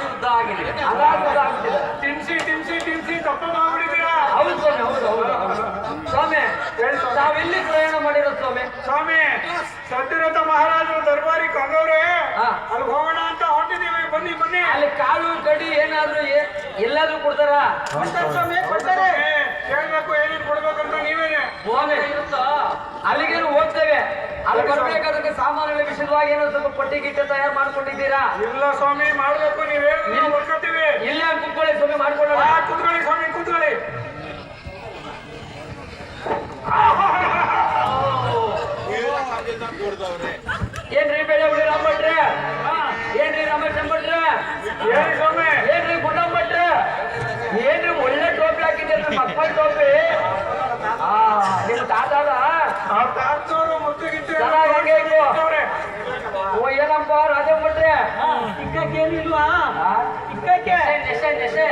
ಯುದ್ಧ ಆಗಿದೆ, ಅದಾಗ್ಬಿಟ್ಟಿದೆ. ತಿನ್ಸಿ ತಿನ್ಸಿ ತಿನ್ಸಿ ತಪ್ಪ ಮಾಡ್ಬಿಟ್ಟಿದ್ದೀರಾ. ಹೌದು ಸ್ವಾಮಿ, ಹೌದು ಹೌದು ಸ್ವಾಮಿ. ನಾವೆಲ್ಲಿ ಪ್ರಯಾಣ ಮಾಡಿರೋದು ಸ್ವಾಮಿ? ಸ್ವಾಮಿ, ಸತ್ಯರಥ ಮಹಾರಾಜರು ದರ್ಬಾರಿ ಕಂಗವ್ರೆ, ಅಲ್ಲಿ ಹೋಗೋಣ ಅಂತ ಹೊಂಟಿದ್ದೀವಿ. ಬನ್ನಿ ಬನ್ನಿ. ಅಲ್ಲಿ ಕಾಲು ಕಡಿ ಏನಾದ್ರು ಎಲ್ಲಾದ್ರೂ ಕೊಡ್ತಾರ ಸ್ವಾಮಿ? ಕೊಡ್ತಾರೆ. ಹೇಳ್ಬೇಕು ಏನೇನು ಕೊಡ್ಬೇಕಂತ ನೀವೇನೆ. ಸ್ವಾಮಿ ಅಲ್ಲಿಗೇನು ಹೋಗ್ತೇವೆ. ಅಲ್ಲಿ ಬರ್ಬೇಕಾದ್ರೆ ಸಾಮಾನುಗಳ ವಿಷಯವಾಗಿ ಏನೋ ಸ್ವಲ್ಪ ಪಟ್ಟಿ ಗಿಟ್ಟ ತಯಾರು ಮಾಡ್ಕೊಂಡಿದ್ದೀರಾ? ಇಲ್ಲ ಸ್ವಾಮಿ, ಮಾಡ್ಬೇಕು. ನೀವ್ ಹೇಳಿ ಹೊಡ್ಕೊತೀವಿ. ಇಲ್ಲೇ ಕುತ್ಕೊಳ್ಳಿ ಸ್ವಾಮಿ, ಮಾಡ್ಕೊಳ್ಳೋಣ. ಕೂತ್ಕೊಳ್ಳಿ ಸ್ವಾಮಿ, ಕೂತ್ಕೊಳ್ಳಿ. ಏನ್ರಿ ಬೆಳೆ ಹುಳಿ ರಾಮಭಟ್ರೆ? ಏನ್ರಿ ರಮೇಶ್ ಅಂಬಟ್ರೆ? ಹೇಳಿ ಸ್ವಾಮಿ. ಏನ್ರಿ ಗುಂಡಂಬಟ್ರೆ? ಏನ್ರಿ ಒಳ್ಳೆ ಟೋಪಿ ಹಾಕಿದ್ದೀರಿ, ಮಕ್ಕಳ ಟೋಪಿ. ನಿಮ್ ತಾತಾದ ತಾತನವರು ಮುತ್ತುಗಿತ್ತು. ಓ ಏನಪ್ಪ ರಾಜಂಬಟ್ರೆ, ಇಕ್ಕಕ್ಕೇನಿಲ್ವಾ? ಇಕ್ಕಕ್ಕೆ ನೆಶೆ ನೆಶೆ